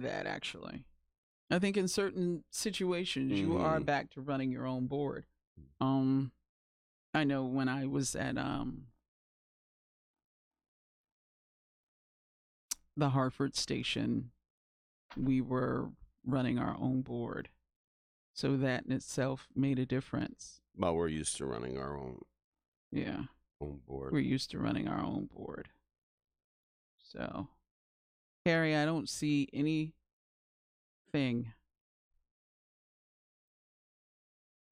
that actually. I think in certain situations you are Hmm. back to running your own board. Um I know when I was at the Hartford station, we were running our own board. So that in itself made a difference. But we're used to running our Yeah. own board. We're used to running our own board. So, Harry, I don't see anything.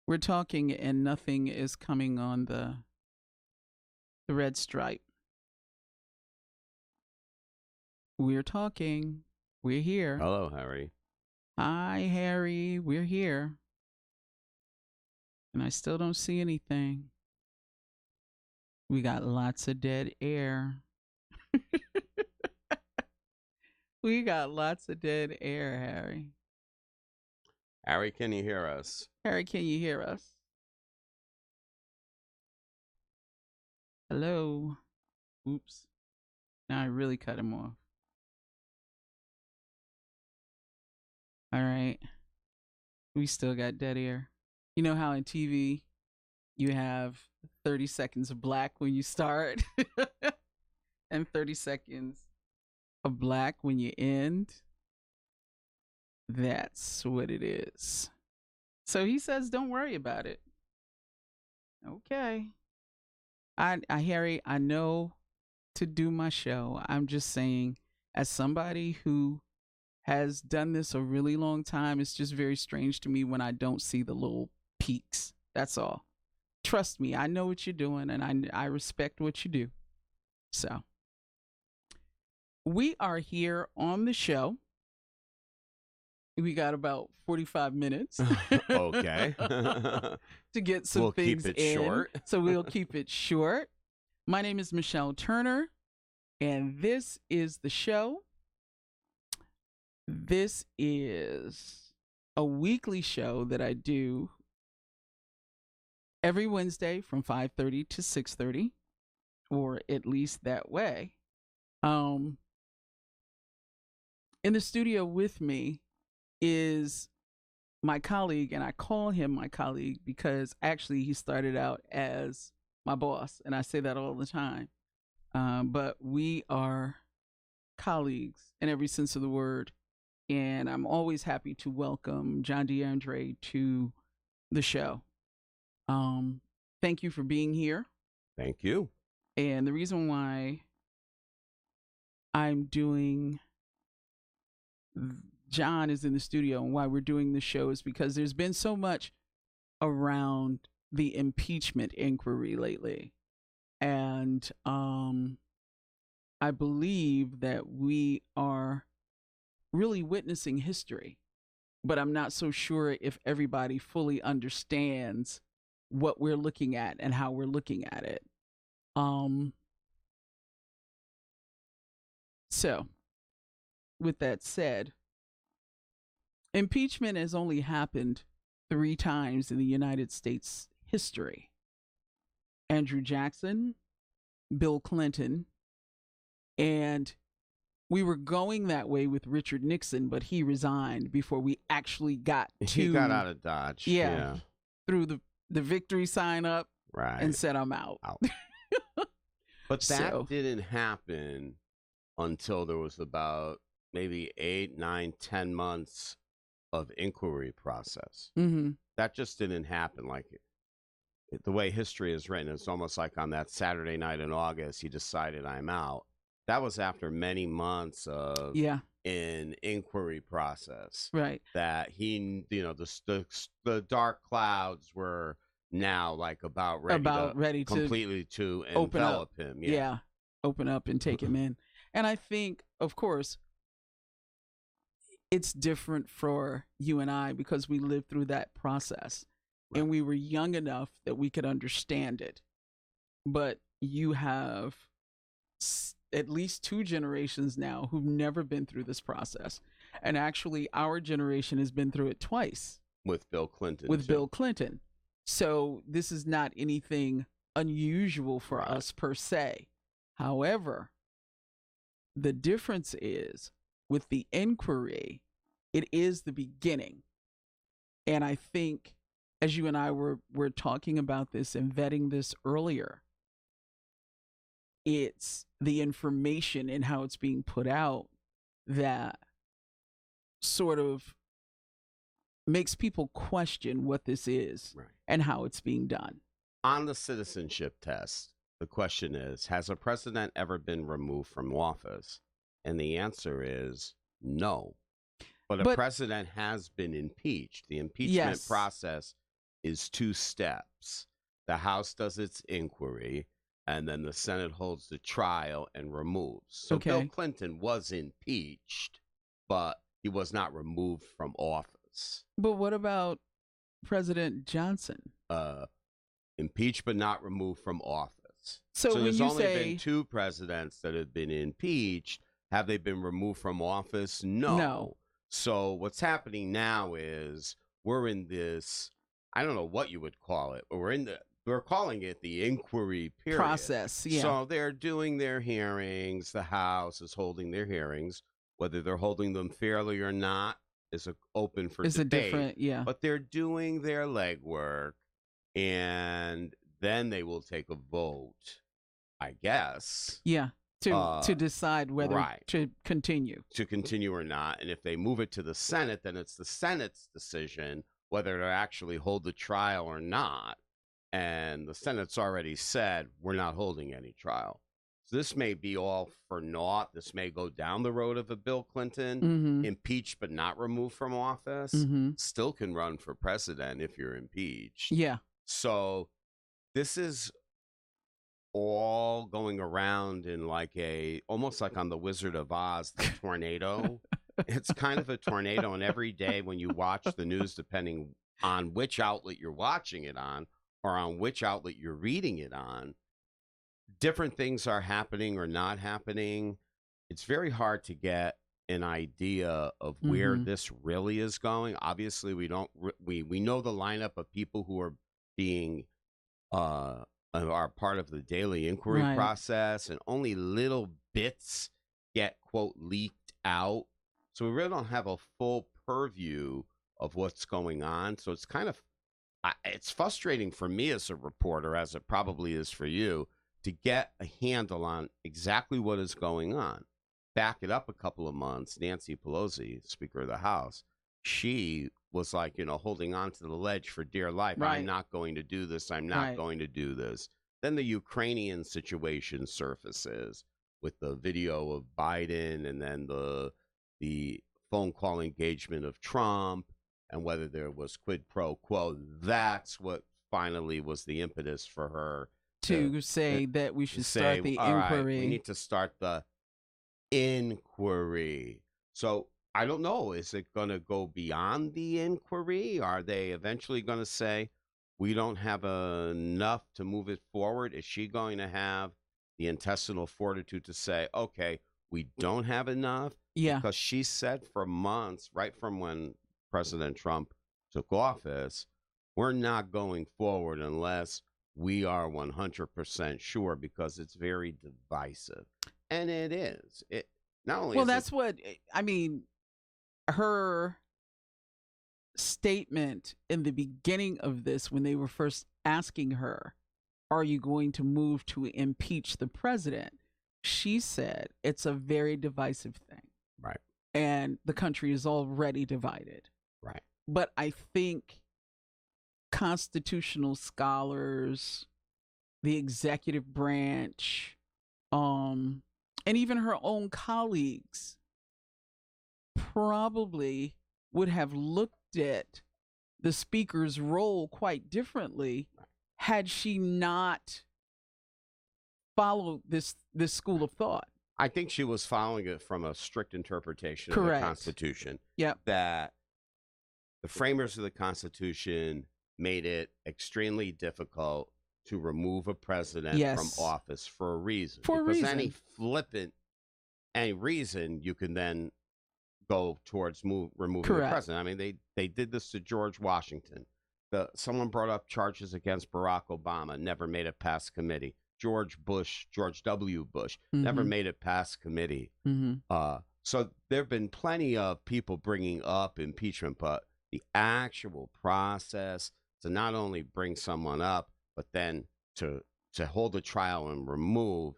We're talking and nothing is coming on the red stripe. We're talking. We're here. Hello, Harry. Hi, Harry. We're here. And I still don't see anything. We got lots of dead air. We got lots of dead air, Harry. Harry, can you hear us? Harry, can you hear us? Hello. Oops. Now I really cut him off. All right. We still got dead air. You know how in TV you have 30 seconds of black when you start and 30 seconds of black when you end? That's what it is. So he says, don't worry about it. Okay. Harry, I know to do my show. I'm just saying, as somebody who has done this a really long time, it's just very strange to me when I don't see the little peaks. That's all. Trust me, I know what you're doing and I respect what you do. So, we are here on the show. We got about 45 minutes. Okay. To get some We'll keep things it in. short. So we'll keep it short. My name is Michelle Turner, and this is the show. This is a weekly show that I do every Wednesday from 5:30 to 6:30, or at least that way. In the studio with me is my colleague, and I call him my colleague because actually he started out as my boss, and I say that all the time. But we are colleagues in every sense of the word, and I'm always happy to welcome John DeAndre to the show. Thank you for being here. Thank you. And the reason why I'm doing John is in the studio and why we're doing the show is because there's been so much around the impeachment inquiry lately. And I believe that we are really witnessing history, but I'm not so sure if everybody fully understands what we're looking at and how we're looking at it. So, with that said, impeachment has only happened 3 times in the United States history. Andrew Jackson, Bill Clinton, and we were going that way with Richard Nixon, but he resigned before we actually got to. He got out of Dodge. Yeah. Threw the victory sign up Right. and said, I'm out. But that So- didn't happen until there was about maybe 8, 9, 10 months of inquiry process. Mm-hmm. That just didn't happen. Like the way history is written, it's almost like on that Saturday night in August, he decided I'm out. That was after many months of Yeah, an inquiry process right. that he, the dark clouds were now like about ready to completely to open envelop up. him. Yeah, open up and take him in. And I think, of course, it's different for you and I because we lived through that process. Right. And we were young enough that we could understand it. But you have at least 2 generations now who've never been through this process. And actually, our generation has been through it twice. With Bill Clinton. With Bill Clinton. So this is not anything unusual for Right. us per se. However, the difference is with the inquiry, it is the beginning. And I think, as you and I were talking about this and vetting this earlier, it's the information and how it's being put out that sort of makes people question what this is Right. and how it's being done. On the citizenship test, the question is, has a president ever been removed from office? And the answer is no. But a president has been impeached. The impeachment process is 2 steps. The House does its inquiry, and then the Senate holds the trial and removes. So Bill Clinton was impeached, but he was not removed from office. But what about President Johnson? Impeached but not removed from office. So when there's you only say been 2 presidents that have been impeached. Have they been removed from office? No. So what's happening now is we're in this, I don't know what you would call it, but we're calling it the inquiry period. Process, yeah. So they're doing their hearings. The House is holding their hearings. Whether they're holding them fairly or not is open for debate. A different, yeah. But they're doing their legwork, and then they will take a vote, I guess. Yeah. To decide whether to continue. To continue or not. And if they move it to the Senate, then it's the Senate's decision whether to actually hold the trial or not. And the Senate's already said, we're not holding any trial. So this may be all for naught. This may go down the road of a Bill Clinton, impeached but not removed from office, still can run for president if you're impeached. Yeah. So this is all going around in almost like on the Wizard of Oz, the tornado. It's kind of a tornado, and every day when you watch the news, depending on which outlet you're watching it on or on which outlet you're reading it on, different things are happening or not happening. It's very hard to get an idea of where this really is going. Obviously, we know the lineup of people who are being are part of the daily inquiry process, and only little bits get, quote, leaked out. So we really don't have a full purview of what's going on. So it's kind of, it's frustrating for me as a reporter, as it probably is for you, to get a handle on exactly what is going on. Back it up a couple of months, Nancy Pelosi, Speaker of the House, she was like, holding on to the ledge for dear life. I'm not going to do this. I'm not going to do this. Then the Ukrainian situation surfaces with the video of Biden, and then the phone call engagement of Trump, and whether there was quid pro quo. That's what finally was the impetus for her to say that we should start the inquiry. Right, we need to start the inquiry. So I don't know. Is it going to go beyond the inquiry? Are they eventually going to say, we don't have enough to move it forward? Is she going to have the intestinal fortitude to say, okay, we don't have enough? Yeah. Because she said for months, right from when President Trump took office, we're not going forward unless we are 100% sure, because it's very divisive. And it is. It not only. Well, that's what I mean. Her statement in the beginning of this, when they were first asking her, are you going to move to impeach the president? She said it's a very divisive thing. Right. And the country is already divided. Right. But I think constitutional scholars, the executive branch, and even her own colleagues probably would have looked at the speaker's role quite differently had she not followed this school of thought. I think she was following it from a strict interpretation of the Constitution. Yep. That the framers of the Constitution made it extremely difficult to remove a president from office for a reason. Because any reason you can then go towards removing the president. I mean, they did this to George Washington. Someone brought up charges against Barack Obama, never made it past committee. George W. Bush, never made it past committee. So there have been plenty of people bringing up impeachment, but the actual process to not only bring someone up, but then to hold a trial and remove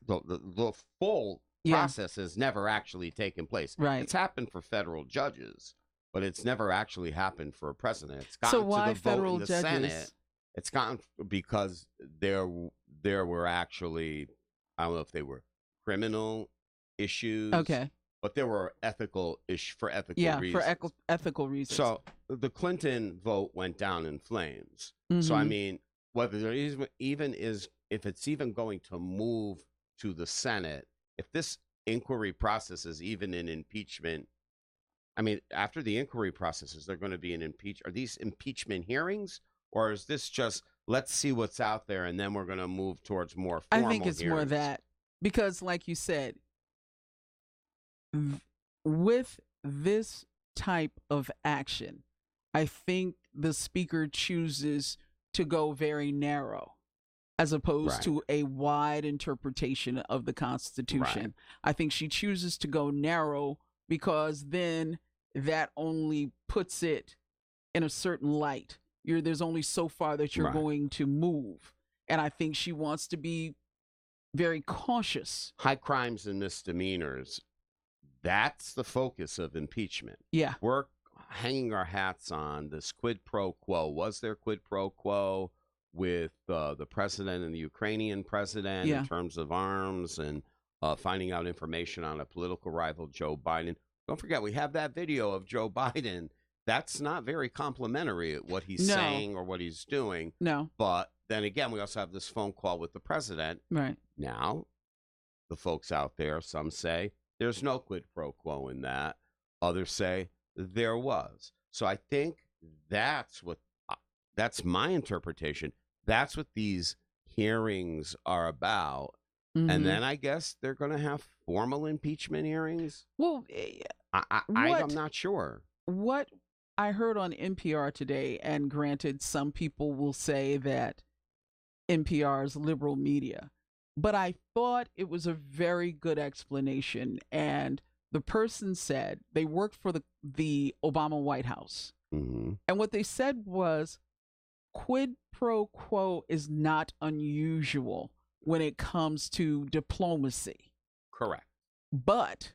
the full Yeah. process has never actually taken place. Right. It's happened for federal judges, but it's never actually happened for a president. It's So gotten why to the vote federal in the judges? Senate. It's gotten because there were actually, I don't know if they were criminal issues, Okay. but there were ethical for ethical Yeah, reasons. for ethical reasons. So the Clinton vote went down in flames. So I Mhm. mean, whether there even is, if it's even going to move to the Senate, if this inquiry process is even an impeachment, I mean, after the inquiry process, is there going to be an are these impeachment hearings, or is this just let's see what's out there and then we're going to move towards more I formal think it's more hearings? that because, like you said, with this type of action, I think the speaker chooses to go very narrow as opposed Right. to a wide interpretation of the Constitution. Right. I think she chooses to go narrow because then that only puts it in a certain light. There's only so far that you're Right. going to move. And I think she wants to be very cautious. High crimes and misdemeanors, that's the focus of impeachment. Yeah. We're hanging our hats on this quid pro quo. Was there quid pro quo with the president and the Ukrainian president Yeah. in terms of arms and finding out information on a political rival, Joe Biden? Don't forget, we have that video of Joe Biden. That's not very complimentary at what he's No. saying or what he's doing. No. But then again, we also have this phone call with the president. Right. Now, the folks out there, some say there's no quid pro quo in that. Others say there was. So I think that's my interpretation. That's what these hearings are about. Mhm. And then I guess they're going to have formal impeachment hearings. Well, I'm not sure. what I heard on NPR today, and granted, some people will say that NPR is liberal media, but I thought it was a very good explanation. And the person said they worked for the Obama White House. Mm-hmm. And what they said was quid pro quo is not unusual when it comes to diplomacy. Correct. But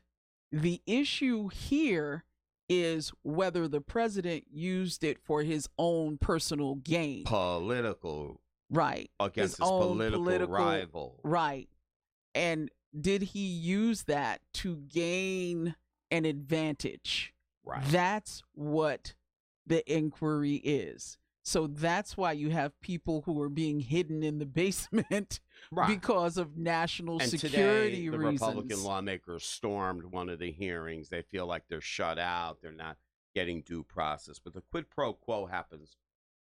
the issue here is whether the president used it for his own personal gain. Political. Right. Against his political rival. Right. And did he use that to gain an advantage? Right. That's what the inquiry is. So that's why you have people who are being hidden in the basement Right. because of national And security today, the reasons. Republican lawmakers stormed one of the hearings. They feel like they're shut out. They're not getting due process. But the quid pro quo happens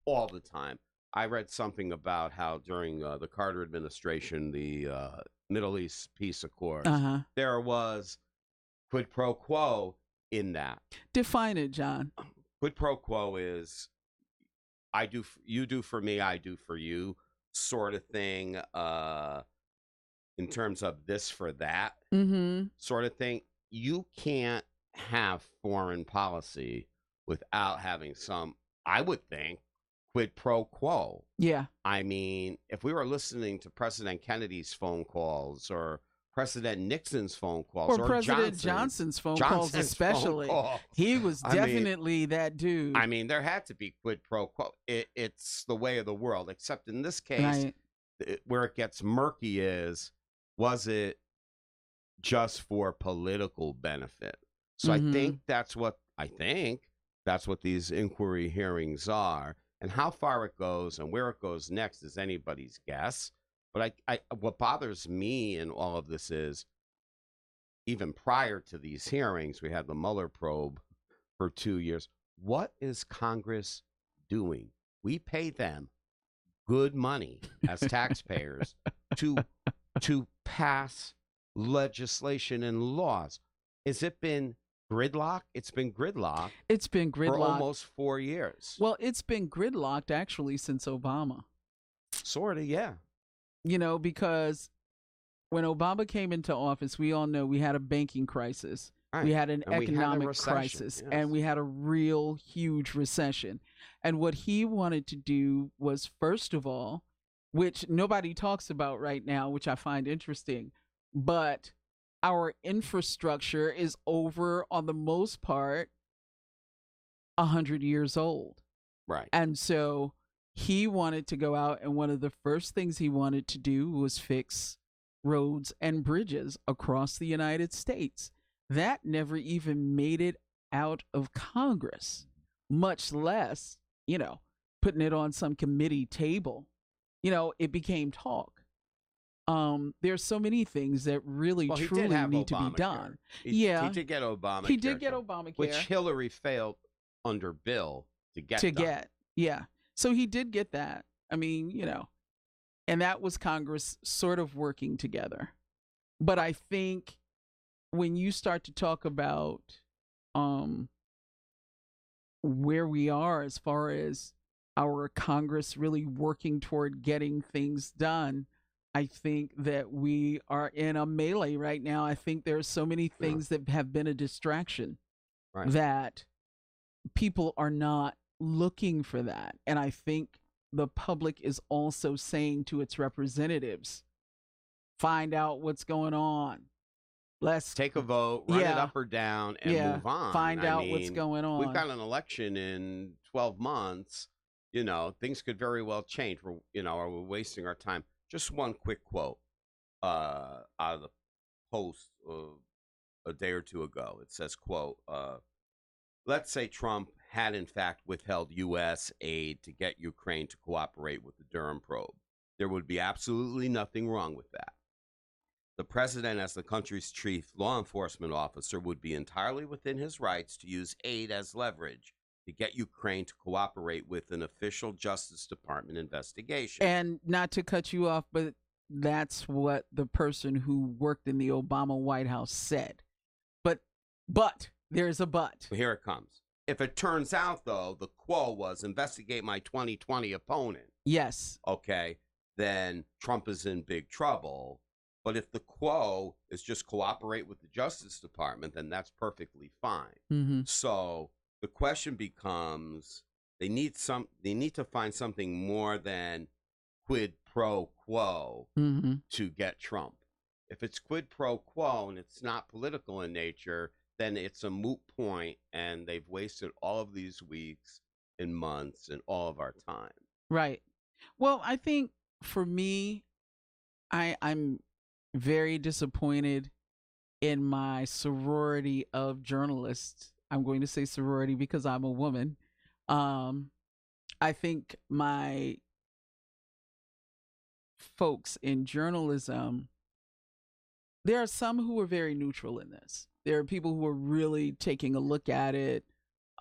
all the time. I read something about how during the Carter administration, the Middle East peace accords, there was quid pro quo in that. Define it, John. Quid pro quo is you do for me, I do for you sort of thing, in terms of this for that sort of thing. You can't have foreign policy without having some, I would think, quid pro quo. Yeah. I mean, if we were listening to President Kennedy's phone calls or President Nixon's phone calls or President Johnson's phone calls especially, he was definitely that dude. I mean, there had to be quid pro quo. It's the way of the world, except in this case, where it gets murky is, was it just for political benefit? So I think that's what these inquiry hearings are. And how far it goes and where it goes next is anybody's guess. But what bothers me in all of this is, even prior to these hearings, we had the Mueller probe for 2 years. What is Congress doing? We pay them good money as taxpayers to pass legislation and laws. Has it been gridlock? It's been gridlock. It's been gridlocked for almost 4 years. Well, it's been gridlocked actually since Obama. Sort of, yeah. You know, because when Obama came into office, we all know we had a banking crisis. We Right. had an And we had a economic recession. crisis, Yes. and we had a real huge recession. And what he wanted to do was, first of all, which nobody talks about right now, which I find interesting, but our infrastructure is over, on the most part, 100 years old. Right. And so he wanted to go out, and one of the first things he wanted to do was fix roads and bridges across the United States. That never even made it out of Congress, much less, putting it on some committee table. It became talk. There's so many things that really Well, he truly did have need to be Obamacare. done. He Yeah, did get Obamacare. he did get too, Obamacare which Hillary failed under Bill to get to done. get. Yeah. So he did get that. I mean, and that was Congress sort of working together. But I think when you start to talk about where we are as far as our Congress really working toward getting things done, I think that we are in a melee right now. I think there's so many things that have been a distraction Right. that people are not looking for that. And I think the public is also saying to its representatives, find out what's going on. Let's Take a vote, run it Yeah. up or down, and Yeah. move on. Find I out what's mean, going We've on. got an election in 12 months. Things could very well change. Are we wasting our time? Just one quick quote out of the Post a day or two ago. It says, quote, let's say Trump had in fact withheld U.S. aid to get Ukraine to cooperate with the Durham probe. There would be absolutely nothing wrong with that. The president, as the country's chief law enforcement officer, would be entirely within his rights to use aid as leverage to get Ukraine to cooperate with an official Justice Department investigation. And not to cut you off, but that's what the person who worked in the Obama White House said. But there's a but. Here it comes. If it turns out, though, the quo was investigate my 2020 opponent, Yes. okay, then Trump is in big trouble. But if the quo is just cooperate with the Justice Department, then that's perfectly fine. Mm-hmm. So the question becomes, they need to find something more than quid pro quo Mm-hmm. to get Trump. If it's quid pro quo and it's not political in nature, then it's a moot point, and they've wasted all of these weeks and months and all of our time. Right. Well, I think for me, I'm very disappointed in my sorority of journalists. I'm going to say sorority because I'm a woman. I think my folks in journalism, there are some who are very neutral in this. There are people who are really taking a look at it,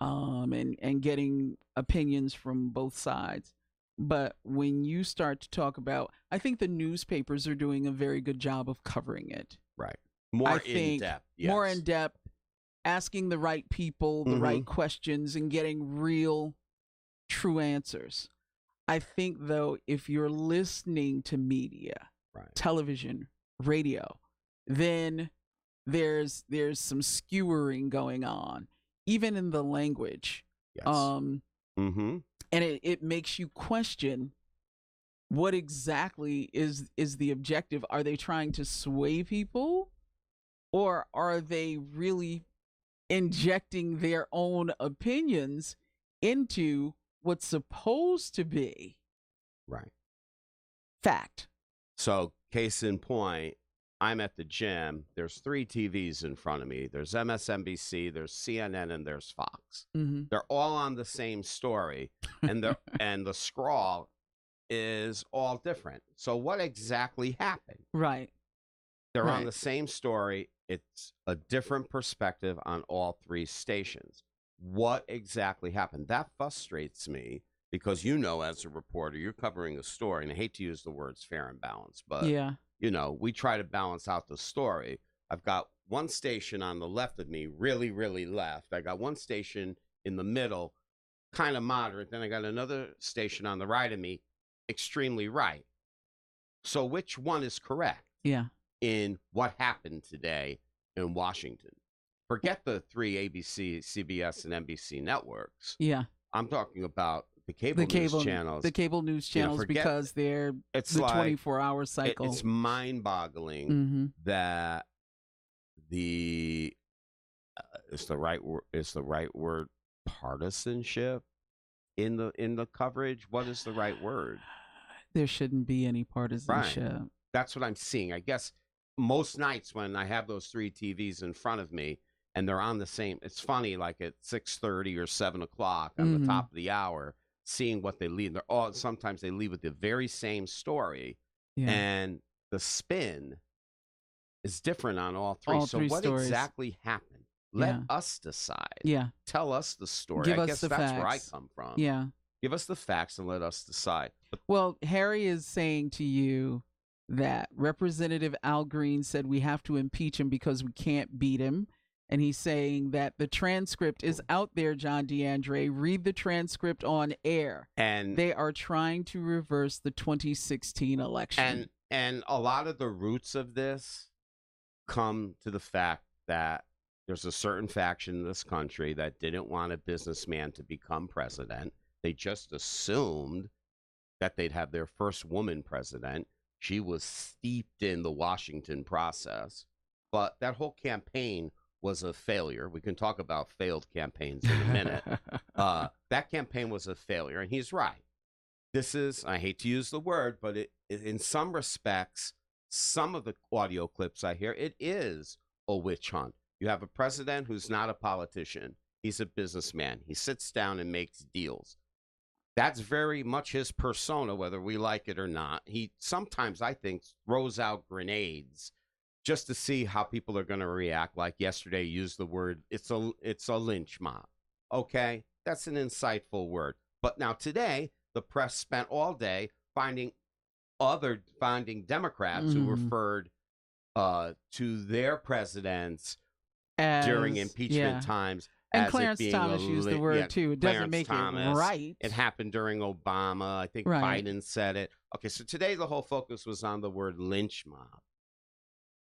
and getting opinions from both sides. But when you start to talk about, I think the newspapers are doing a very good job of covering it. Right. More I in think depth. more yes. in depth, asking the right people, the right questions, and getting real, true answers. I think, though, if you're listening to media, Right. television, radio, then there's some skewering going on, even in the language. Yes. And it makes you question what exactly is the objective. Are they trying to sway people, or are they really injecting their own opinions into what's supposed to be Right. fact? So, case in point, I'm at the gym. There's 3 TVs in front of me. There's MSNBC, there's CNN, and there's Fox. Mm-hmm. They're all on the same story, and the scrawl is all different. So, what exactly happened? Right. They're on Right. the same story. It's a different perspective on all 3 stations. What exactly happened? That frustrates me because, as a reporter, you're covering a story, and I hate to use the words fair and balanced, but Yeah. we try to balance out the story. I've got one station on the left of me, really, really left. I got one station in the middle, kind of moderate. Then I got another station on the right of me, extremely right. So which one is correct? Yeah. in what happened today in Washington. Forget the three ABC, CBS, and NBC networks. Yeah. I'm talking about the The news channels. the cable news You know, channels forget because they're it's the like 24-hour cycle. it's mind-boggling Mm-hmm. that the is the right word partisanship in the coverage. What is the right word? There shouldn't be any Right. partisanship. That's what I'm seeing. I guess most nights when I have those three TVs in front of me and they're on the same, it's funny, like at 6:30 or 7 o'clock on the Mhm. top of the hour, seeing what they lead. They're all sometimes they lead with the very same story, Yeah. and the spin is different on all three. All So three what stories. exactly happened? Let Yeah. us decide. Yeah. Tell us the story. Give I us guess the that's where I facts. come from. Yeah. Give us the facts and let us decide. But Well, Harry is saying to you that Representative Al Green said we have to impeach him because we can't beat him. And he's saying that the transcript is out there, John DeAndre. Read the transcript on air. and They are trying to reverse the 2016 election. and a lot of the roots of this come to the fact that there's a certain faction in this country that didn't want a businessman to become president. They just assumed that they'd have their first woman president. She was steeped in the Washington process, but that whole campaign was a failure. We can talk about failed campaigns in a minute. That campaign was a failure, and he's right. This is, I hate to use the word, but in some respects, some of the audio clips I hear, it is a witch hunt. You have a president who's not a politician. He's a businessman. He sits down and makes deals. That's very much his persona, whether we like it or not. He sometimes, I think, throws out grenades just to see how people are going to react. Like yesterday, used the word, it's a lynch mob. Okay, that's an insightful word. But now today, the press spent all day finding Democrats who referred to their presidents during impeachment times. And as Clarence it being Thomas used the word too. It doesn't Clarence make Thomas. it right. It happened during Obama. I think Right. Biden said it. Okay, so today the whole focus was on the word lynch mob.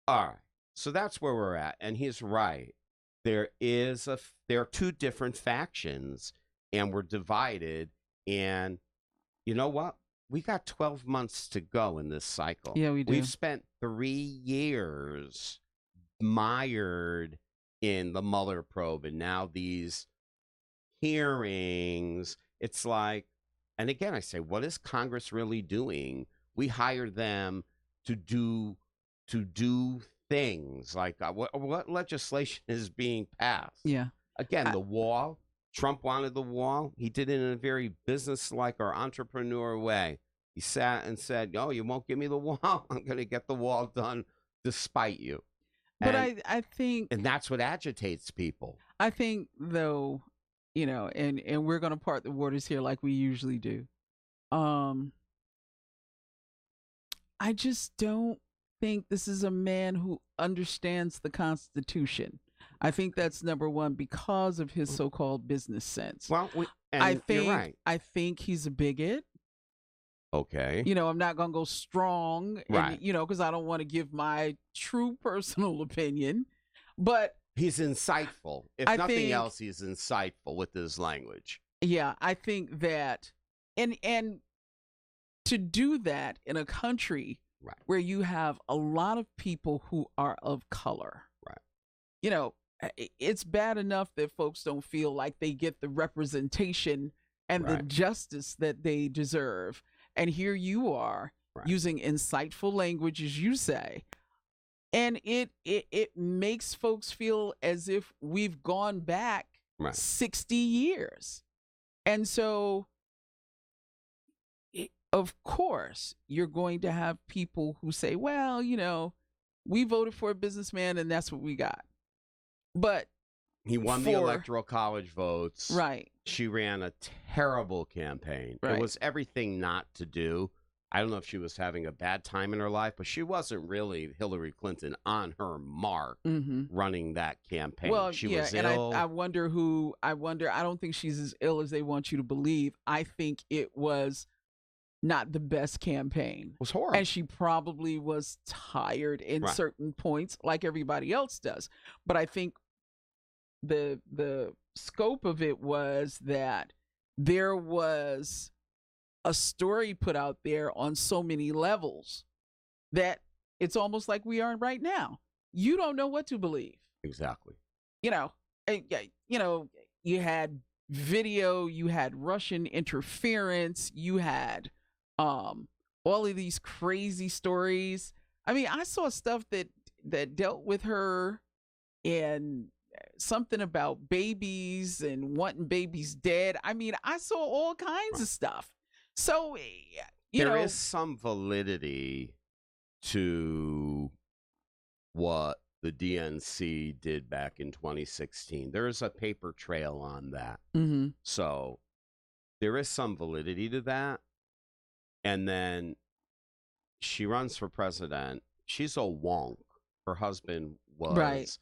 All right, so that's where we're at, and he's right. There are two different factions, and we're divided. And you know what? We got 12 months to go in this cycle. Yeah, we do. We've spent 3 years mired in the Mueller probe, and now these hearings. It's like, and again, I say, what is Congress really doing? We hire them to do things like what legislation is being passed? Yeah. Again, the wall. Trump wanted the wall. He did it in a very business-like or entrepreneur way. He sat and said, "Oh, you won't give me the wall. I'm going to get the wall done despite you." But And, I think and that's what agitates people. I think though, you know, and we're going to part the waters here like we usually do. I just don't think this is a man who understands the Constitution. I think that's number one because of his so-called business sense. Well, you're right. I think he's a bigot. Okay. You know, I'm not going to go strong, Right. and, you know, because I don't want to give my true personal opinion. But He's insightful. If I nothing think- else, he's insightful with his language. yeah, I think that, and to do that in a country Right. where you have a lot of people who are of color, Right. you know, it's bad enough that folks don't feel like they get the representation and the Right. justice that they deserve. And here you are Right. using insightful language, as you say. And it makes folks feel as if we've gone back Right. 60 years. And so, of course, you're going to have people who say, well, you know, we voted for a businessman and that's what we got. But He won the electoral college votes. right. She ran a terrible campaign. Right. It was everything not to do. I don't know if she was having a bad time in her life, but she wasn't really Hillary Clinton on her mark running that campaign. Well, she yeah, was and ill. I wonder I don't think she's as ill as they want you to believe. I think it was not the best campaign. It was horrible. And she probably was tired in Right. certain points, like everybody else does. But I think the scope of it was that there was a story put out there on so many levels that it's almost like we are right now. You don't know what to believe. Exactly. You know, you had video, you had Russian interference, you had all of these crazy stories. I mean, I saw stuff that dealt with her and something about babies and wanting babies dead. I mean, I saw all kinds of stuff. So, there is some validity to what the DNC did back in 2016. There is a paper trail on that. Mm-hmm. So there is some validity to that. And then she runs for president. She's a wonk. Her husband was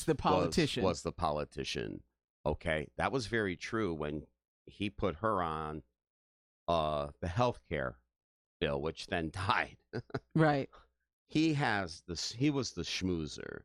the politician. Was the politician. Okay. That was very true when he put her on the healthcare bill, which then died. Right. He was the schmoozer.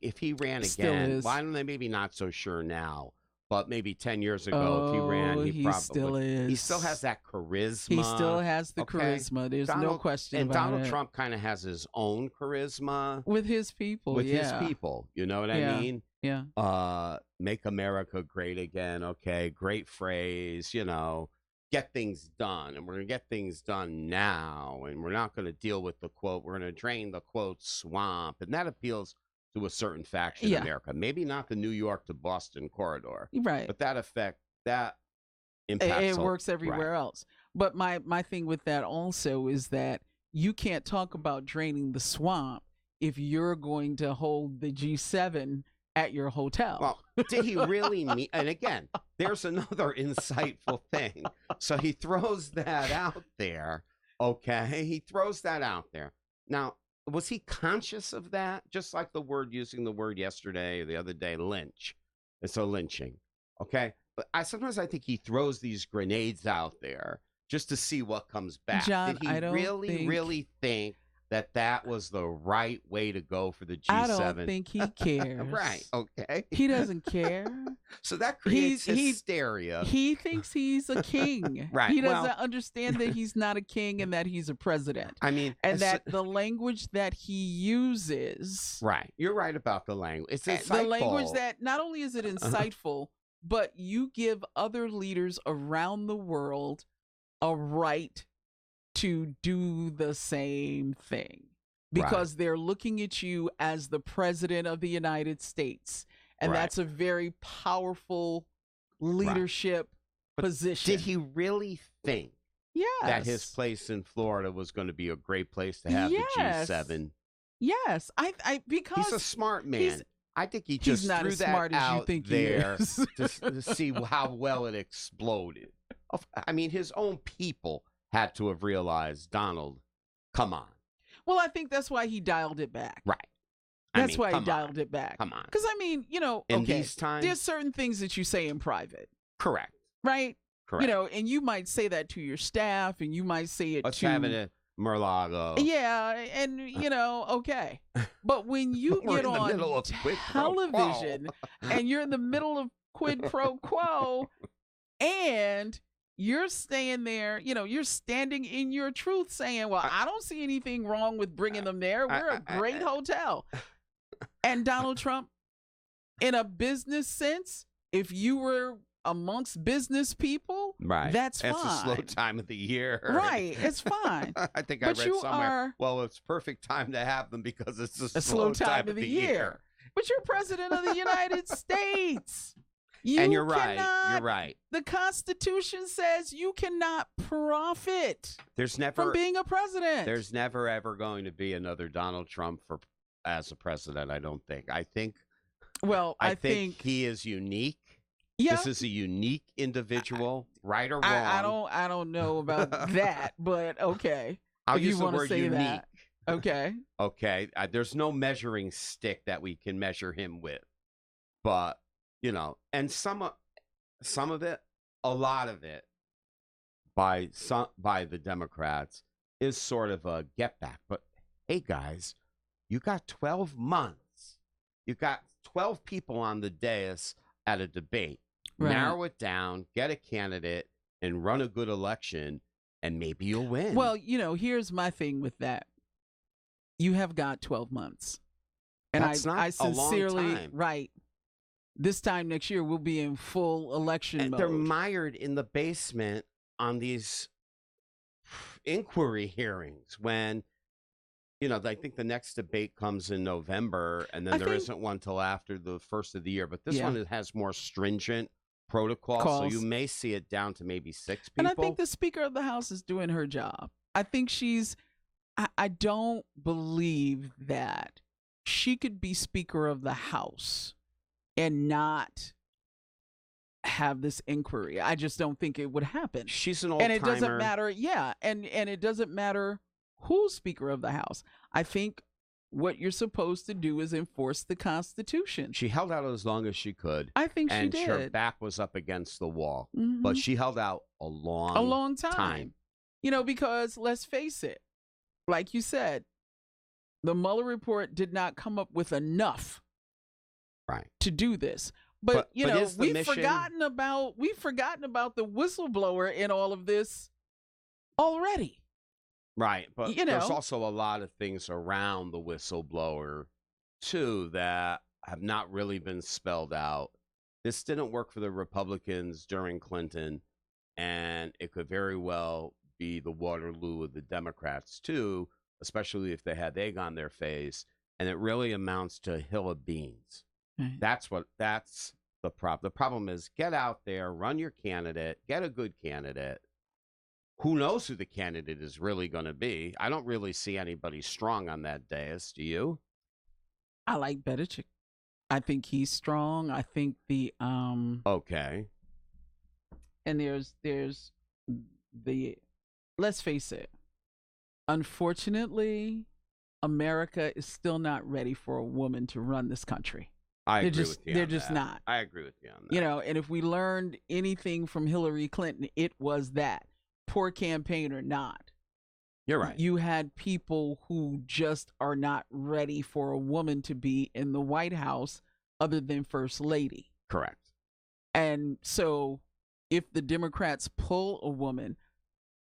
If he ran Still again, is. well, I'm maybe not so sure now, but maybe 10 years ago, if he ran, he probably still is. He still has that charisma. He still has the okay? charisma. There's no question and about Donald it. Trump kind of has his own charisma With his people. with yeah. his people. You know what Yeah. I mean? Yeah. Make America great again. Okay, great phrase. Get things done, and we're going to get things done now, and we're not going to deal with the quote. We're going to drain the quote swamp, and that appeals to a certain faction Yeah. in America. Maybe not the New York to Boston corridor, Right. but that impacts. It works everywhere else. But my thing with that also is that you can't talk about draining the swamp if you're going to hold the G7 at your hotel. Well, did he really mean? And again, there's another insightful thing. So he throws that out there. Okay, he throws that out there. Now, was he conscious of that? Just like using the word yesterday or the other day, lynch. And so lynching. Okay, but sometimes I think he throws these grenades out there just to see what comes back. John, Did he I don't really think that was the right way to go for the G7? I don't think he cares. Right. Okay. He doesn't care. So that creates He's- hysteria. He thinks he's a king. Right, He doesn't well- understand that he's not a king and that he's a president. I mean, And that the language that he uses, right. You're right about the language. It's the insightful. language that not only is it insightful, but you give other leaders around the world a right to do the same thing because they're looking at you as the president of the United States. And Right. that's a very powerful leadership position. Did he really think Yes. that his place in Florida was going to be a great place to have Yes. the G7? Yes. I because He's a smart man. he's- I think he he's just not threw as that smart as you out think he there is. to see how well it exploded. I mean, his own people had to have realized, Donald, come on. Well, I think that's why he dialed it back. Right. That's why he come dialed on. it back. Come on. Because I mean, In okay, these times? there's certain things that you say in private, Correct. right? Correct. And you might say that to your staff, and you might say it Let's to have it at Mar-a-Lago. yeah, and okay. But when you We're get in the on middle of quid pro quo. television and you're in the middle of quid pro quo, and you're staying there, you're standing in your truth, saying, "Well, I don't see anything wrong with bringing them there. We're a great hotel." And Donald Trump, in a business sense, if you were amongst business people, Right. that's It's a slow fine. time of the year. Right, it's fine. I think But I read you somewhere. are- Well, it's perfect time to have them because it's A slow time of the year. But you're president of the United States. And you're right. cannot- You're right. The Constitution says you cannot profit There's from never being a president. there's never ever going to be another Donald Trump as a president, I don't think. I think I think he is unique. yeah. This is a unique individual, right or wrong. I don't know about that, but okay. I'll if you use the wanna word say unique. that. Okay. Okay, there's no measuring stick that we can measure him with, but and some of it, a lot of it, by the Democrats is sort of a get back. But hey, guys, you got 12 months. You got 12 people on the dais at a debate. Right. Narrow it down, get a candidate, and run a good election, and maybe you'll win. Well, here's my thing with that. You have got 12 months. And That's not I a long sincerely, time. right. This time next year, we'll be in full election And mode. they're mired in the basement on these inquiry hearings when, I think the next debate comes in November, and then there isn't one till after the first of the year. But this one has more stringent protocol, so you may see it down to maybe 6 people. And I think the Speaker of the House is doing her job. I think I don't believe that she could be Speaker of the House and not have this inquiry. I just don't think it would happen. She's an old-timer. And it doesn't matter. Yeah. And it doesn't matter who's Speaker of the House. I think what you're supposed to do is enforce the Constitution. She held out as long as she could. I think she did. And her back was up against the wall. Mhm. But she held out a long time. Because let's face it, like you said, the Mueller report did not come up with enough to do this. But we've forgotten about the whistleblower in all of this already. Right, but there's also a lot of things around the whistleblower, too, that have not really been spelled out. This didn't work for the Republicans during Clinton, and it could very well be the Waterloo of the Democrats, too, especially if they had egg on their face, and it really amounts to a hill of beans. Right. That's the problem. The problem is get out there, run your candidate, get a good candidate. Who knows who the candidate is really going to be? I don't really see anybody strong on that dais. Do you? I like Buttigieg. I think he's strong. I think the okay. And there's the let's face it. Unfortunately, America is still not ready for a woman to run this country. I agree with you. They're just not. I agree with you on that. And if we learned anything from Hillary Clinton, it was that. Poor campaign or not. You're right. You had people who just are not ready for a woman to be in the White House other than First Lady. Correct. And so if the Democrats pull a woman,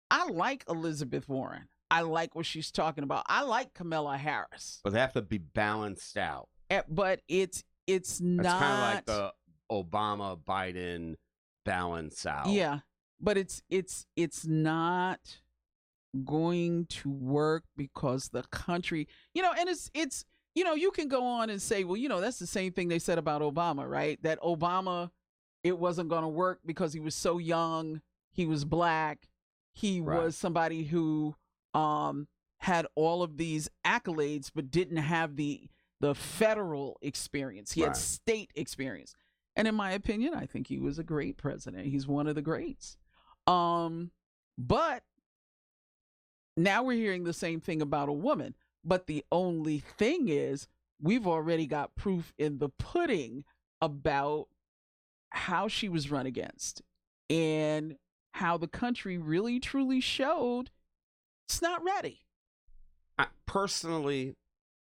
I like Elizabeth Warren. I like what she's talking about. I like Kamala Harris. But they have to be balanced out. But it's not. It's kind of like the Obama Biden balance out. Yeah. But it's not going to work because the country, and it's you can go on and say, well, that's the same thing they said about Obama, right? That Obama, it wasn't going to work because he was so young, he was black, he was somebody who had all of these accolades but didn't have the federal experience. He had state experience. And in my opinion, I think he was a great president. He's one of the greats. But now we're hearing the same thing about a woman. But the only thing is, we've already got proof in the pudding about how she was run against and how the country really truly showed it's not ready. Personally,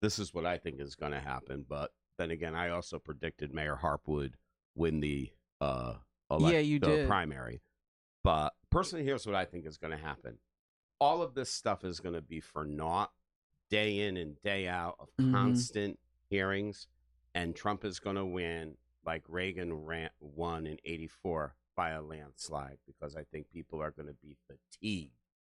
this is what I think is going to happen. But then again, I also predicted Mayor Harp would win the primary. But personally, here's what I think is going to happen. All of this stuff is going to be for naught, day in and day out of constant hearings. And Trump is going to win like Reagan won in 1984 by a landslide, because I think people are going to be fatigued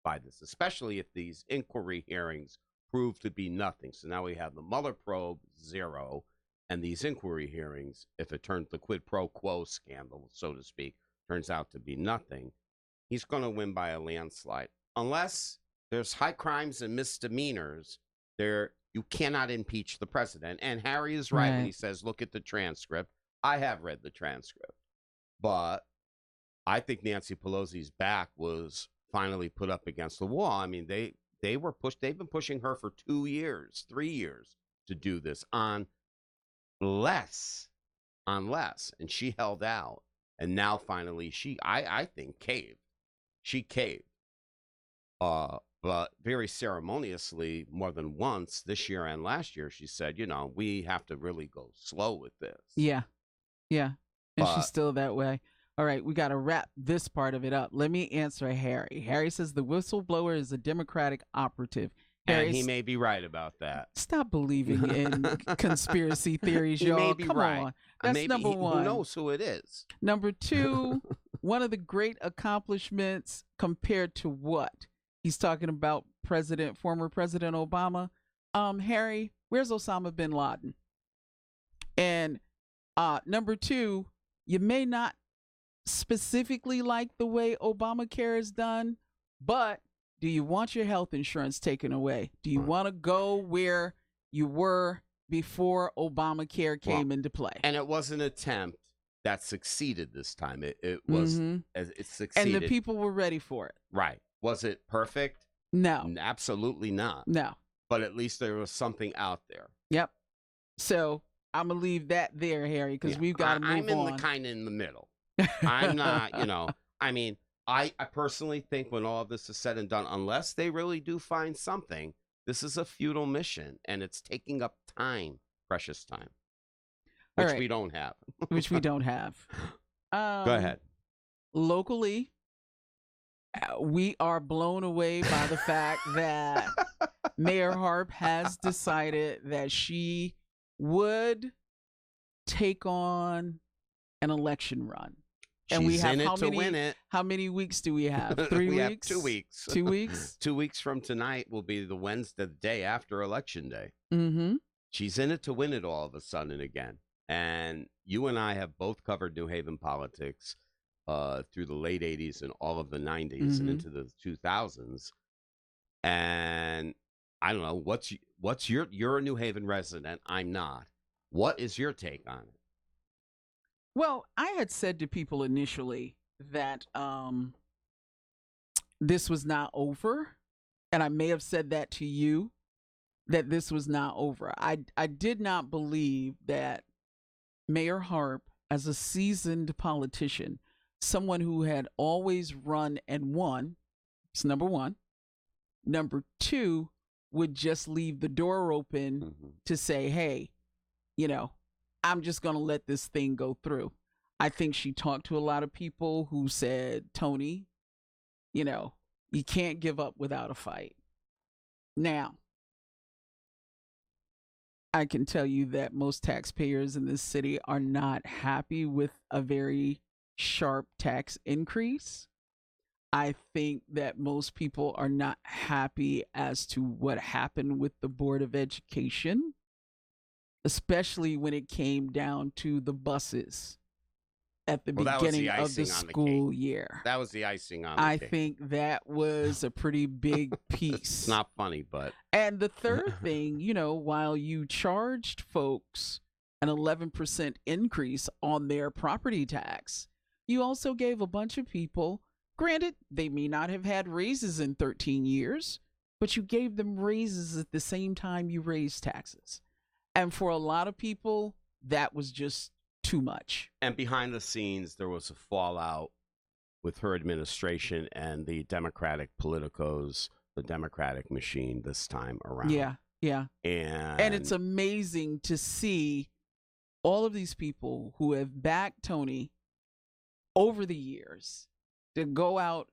by this, especially if these inquiry hearings prove to be nothing. So now we have the Mueller probe, 0, and these inquiry hearings, if it turns the quid pro quo scandal, so to speak, turns out to be nothing, he's going to win by a landslide. Unless there's high crimes and misdemeanors, you cannot impeach the president. And Harry is right when he says, look at the transcript. I have read the transcript. But I think Nancy Pelosi's back was finally put up against the wall. I mean, they've been pushing her for 2 years, 3 years to do this on less. And she held out. And now finally I think caved. she caved. But very ceremoniously, more than once this year and last year, she said, we have to really go slow with this. Yeah. Yeah. And she's But still that way. All right, we got to wrap this part of it up. Let me answer Harry. Harry says the whistleblower is a Democratic operative. Harry, and he may be right about that. stop believing in conspiracy theories, He y'all. may be Come right. on. That's Maybe number one. Who knows who it is? Number two, one of the great accomplishments compared to what? He's talking about former President Obama. Harry, where's Osama bin Laden? And number two, you may not specifically like the way Obamacare is done, but do you want your health insurance taken away? Do you want to go where you were before Obamacare came into play? And it was an attempt that succeeded this time. It was it succeeded. And the people were ready for it. Right. Was it perfect? No. Absolutely not. No. But at least there was something out there. Yep. So I'm going to leave that there, Harry, because we've got to move I'm on. I'm kind of in the middle. I'm not, I mean, I personally think when all of this is said and done, unless they really do find something, this is a futile mission and it's taking up time, precious time, which we don't have. Which we don't have. Go ahead. Locally, we are blown away by the fact that Mayor Harp has decided that she would take on an election run. And She's we have in it to win it. How many weeks do we have? 3 we weeks? have 2 weeks. 2 weeks? 2 weeks from tonight will be the Wednesday, the day after Election Day. Mm-hmm. She's in it to win it all of a sudden again. And you and I have both covered New Haven politics through the late 80s and all of the 90s and into the 2000s. And I don't know, you're a New Haven resident. I'm not. What is your take on it? Well, I had said to people initially that this was not over. And I may have said that to you, that this was not over. I did not believe that Mayor Harp, as a seasoned politician, someone who had always run and won, it's number one. Number two, would just leave the door open to say, hey, I'm just going to let this thing go through. I think she talked to a lot of people who said, Tony, you can't give up without a fight. Now, I can tell you that most taxpayers in this city are not happy with a very sharp tax increase. I think that most people are not happy as to what happened with the Board of Education, especially when it came down to the buses at the beginning of the school year. That was the icing on the cake. I think that was a pretty big piece. It's not funny, but. And the third thing, while you charged folks an 11% increase on their property tax, you also gave a bunch of people, granted, they may not have had raises in 13 years, but you gave them raises at the same time you raised taxes. And for a lot of people, that was just too much. And behind the scenes, there was a fallout with her administration and the Democratic politicos, the Democratic machine this time around. Yeah. And it's amazing to see all of these people who have backed Tony over the years to go out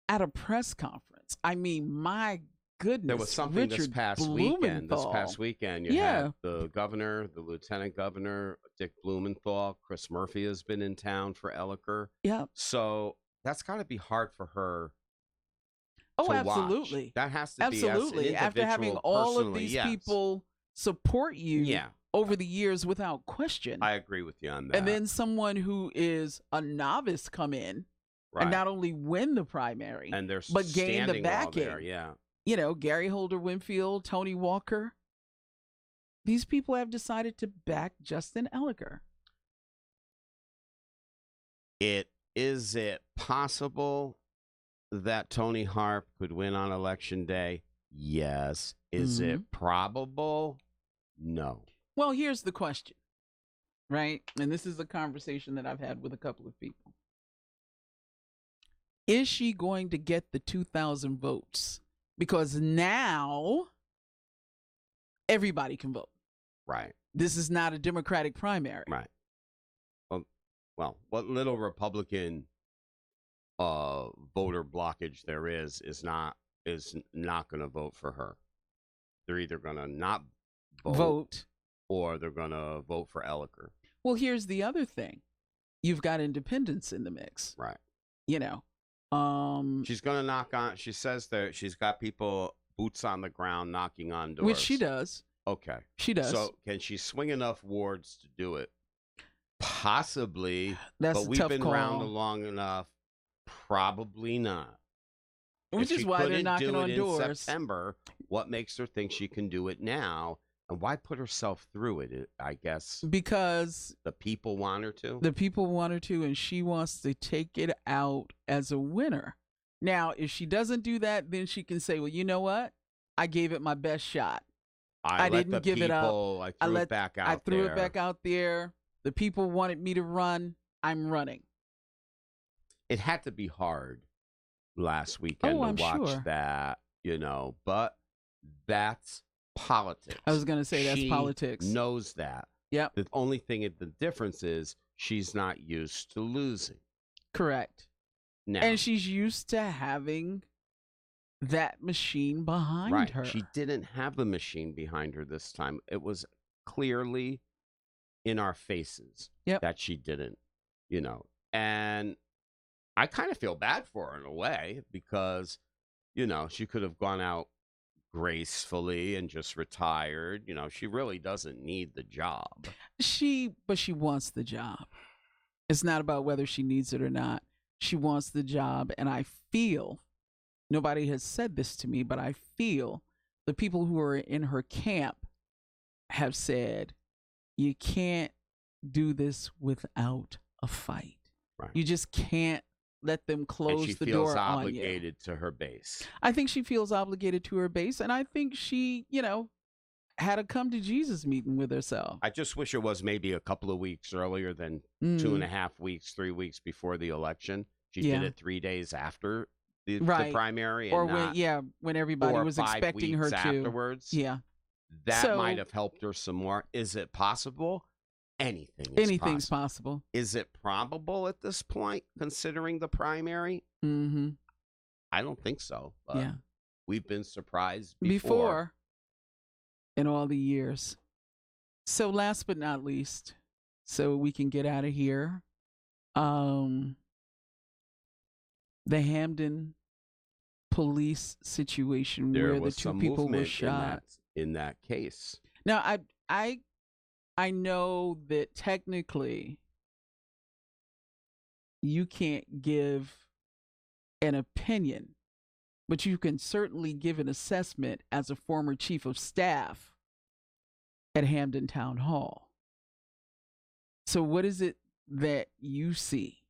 at a press conference. I mean, my goodness. There was something Richard this past weekend. You had the governor, the lieutenant governor, Dick Blumenthal. Chris Murphy has been in town for Elliker. Yeah. So that's got to be hard for her. Oh, absolutely. Watch. That has to be absolutely. After having all of these people support you over the years without question. I agree with you on that. And then someone who is a novice come in and not only win the primary, and they're but gain the backing. Yeah. Gary Holder Winfield, Tony Walker. These people have decided to back Justin Elliker. Is it possible that Tony Harp could win on Election Day? Yes. Is it probable? No. Well, here's the question, right? And this is a conversation that I've had with a couple of people. Is she going to get the 2,000 votes? Because now everybody can vote. Right. This is not a Democratic primary. Right. Well, what little Republican voter blockage there is not going to vote for her. They're either going to not vote or they're going to vote for Elicker. Well, here's the other thing. You've got independents in the mix. Right. You know. She's going to knock on, she says that she's got people boots on the ground knocking on doors. Which she does. Okay. She does. So can she swing enough wards to do it? Possibly. That's but a we've tough been call. around long enough. Probably not. Which is why they're knocking on doors. In September, what makes her think she can do it now? And why put herself through it, I guess? Because the people want her to. The people want her to, and she wants to take it out as a winner. Now, if she doesn't do that, then she can say, well, you know what? I gave it my best shot. I didn't give it up. I threw it back out there. I threw it back out there. The people wanted me to run. I'm running. It had to be hard last weekend to watch that, but that's politics. I was going to say that's politics. She knows that. Yep. The only thing, the difference is she's not used to losing. Correct. Now, and she's used to having that machine behind her. She didn't have the machine behind her this time. It was clearly in our faces that she didn't, and I kind of feel bad for her in a way because, she could have gone out gracefully and just retired. She really doesn't need the job. But she wants the job. It's not about whether she needs it or not. She wants the job. And I feel, nobody has said this to me, but I feel the people who are in her camp have said, you can't do this without a fight. Right. You just can't let them close the door on you. She feels obligated to her base. I think she feels obligated to her base, and I think she, had a come to Jesus meeting with herself. I just wish it was maybe a couple of weeks earlier than 2.5 weeks, 3 weeks before the election. She did it 3 days after the primary, or when everybody was expecting her to. Afterwards, that might have helped her some more. Is it possible? Anything's possible. Is it probable at this point, considering the primary? Mm-hmm. I don't think so. But we've been surprised before in all the years. So last but not least, so we can get out of here, the Hamden police situation where the two people were shot in that case. Now, I know that technically you can't give an opinion, but you can certainly give an assessment as a former chief of staff at Hamden Town Hall. So what is it that you see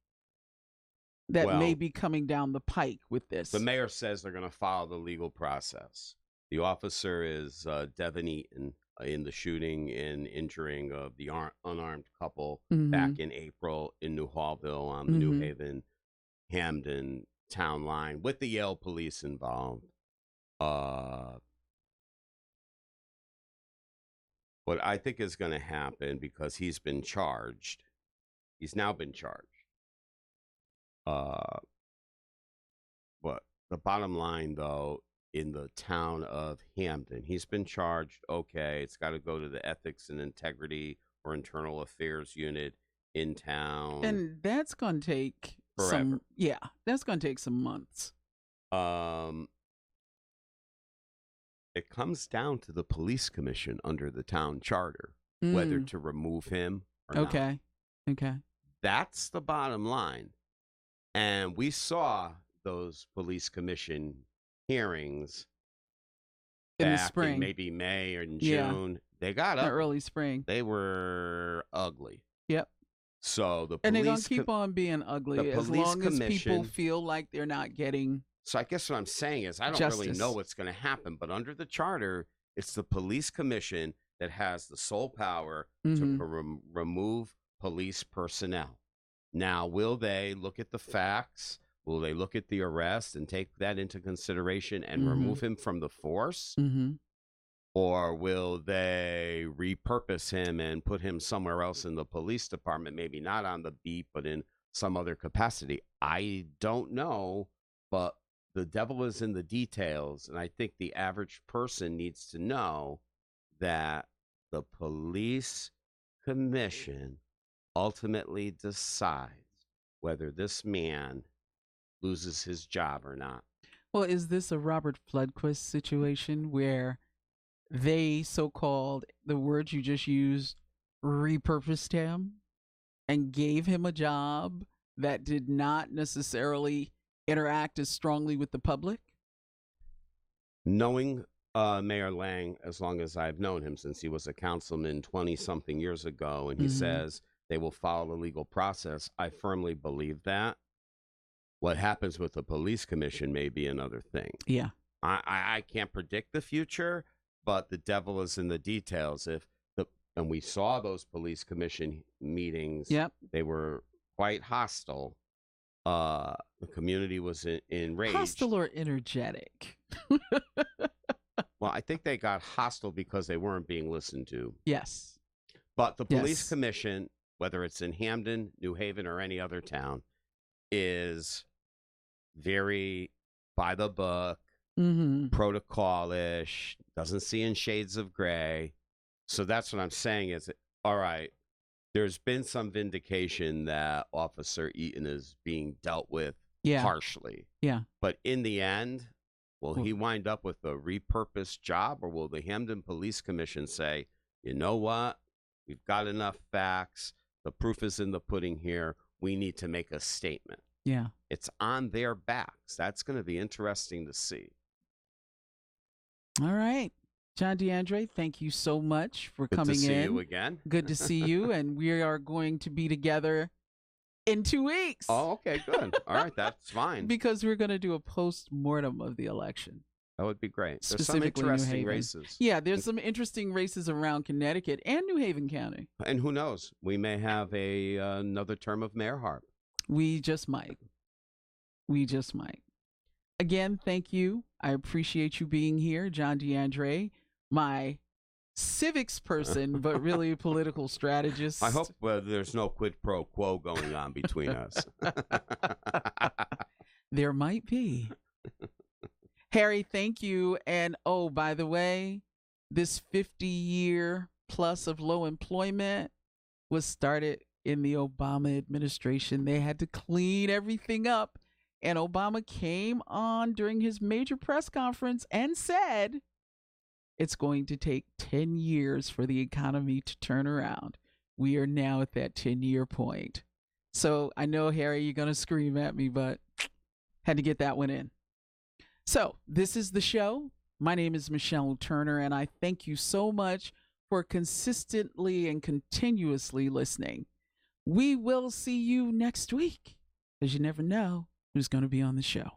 that may be coming down the pike with this? The mayor says they're going to follow the legal process. The officer is Devin Eaton in the shooting and injuring of the unarmed couple back in April in New Hallville on the New Haven Hamden town line with the Yale police involved. What I think is going to happen, because he's been charged, he's now been charged. But the bottom line, though, in the town of Hamden, he's been charged. Okay, it's got to go to the Ethics and Integrity or Internal Affairs unit in town, and that's going to take forever. That's going to take some months. It comes down to the police commission under the town charter whether to remove him or not. Okay. That's the bottom line. And we saw those police commission hearings in the spring, maybe May or in June. They got up early spring. They were ugly. Yep. So the police, and they're gonna keep on being ugly as long as people feel like they're not getting. So I guess what I'm saying is I don't really know what's going to happen, but under the charter, it's the police commission that has the sole power to remove police personnel. Now, will they look at the facts? Will they look at the arrest and take that into consideration and Mm-hmm. remove him from the force? Mm-hmm. Or will they repurpose him and put him somewhere else in the police department, maybe not on the beat, but in some other capacity? I don't know, but the devil is in the details. And I think the average person needs to know that the police commission ultimately decides whether this man loses his job or not. Well, is this a Robert Floodquist situation where they so-called, the word you just used, repurposed him and gave him a job that did not necessarily interact as strongly with the public? Knowing Mayor Lang, as long as I've known him since he was a councilman 20-something years ago, and he Mhm. says they will follow the legal process, I firmly believe that. What happens with the police commission may be another thing. Yeah. I can't predict the future, but the devil is in the details. And we saw those police commission meetings. Yep. They were quite hostile. The community was enraged. Hostile or energetic? Well, I think they got hostile because they weren't being listened to. Yes. But the police Yes. commission, whether it's in Hamden, New Haven, or any other town, is very by the book, Mm-hmm. protocol-ish, doesn't see in shades of gray. So that's what I'm saying is, all right, there's been some vindication that Officer Eaton is being dealt with Yeah. harshly. Yeah. But in the end, will Well- he wind up with a repurposed job, or will the Hamden Police Commission say, you know what, we've got enough facts, the proof is in the pudding here, we need to make a statement? Yeah. It's on their backs. That's going to be interesting to see. All right. John DeAndre, thank you so much for Good coming to see in. you again. Good to see you. And we are going to be together in 2 weeks. Oh, okay, good. All right, that's fine. Because we're going to do a post-mortem of the election. That would be great. There's some Specifically New interesting Haven. races. Yeah, there's some interesting races around Connecticut and New Haven County. And who knows? We may have another term of Mayor Harp. We just might. We just might. Again, thank you. I appreciate you being here, John DeAndre, my civics person, but really a political strategist. I hope there's no quid pro quo going on between us. There might be. Harry, thank you. And oh, by the way, this 50-year plus of low employment was started in the Obama administration. They had to clean everything up. And Obama came on during his major press conference and said it's going to take 10 years for the economy to turn around. We are now at that 10-year point. So I know, Harry, you're going to scream at me, but had to get that one in. So this is the show. My name is Michelle Turner, and I thank you so much for consistently and continuously listening. We will see you next week, because you never know who's going to be on the show.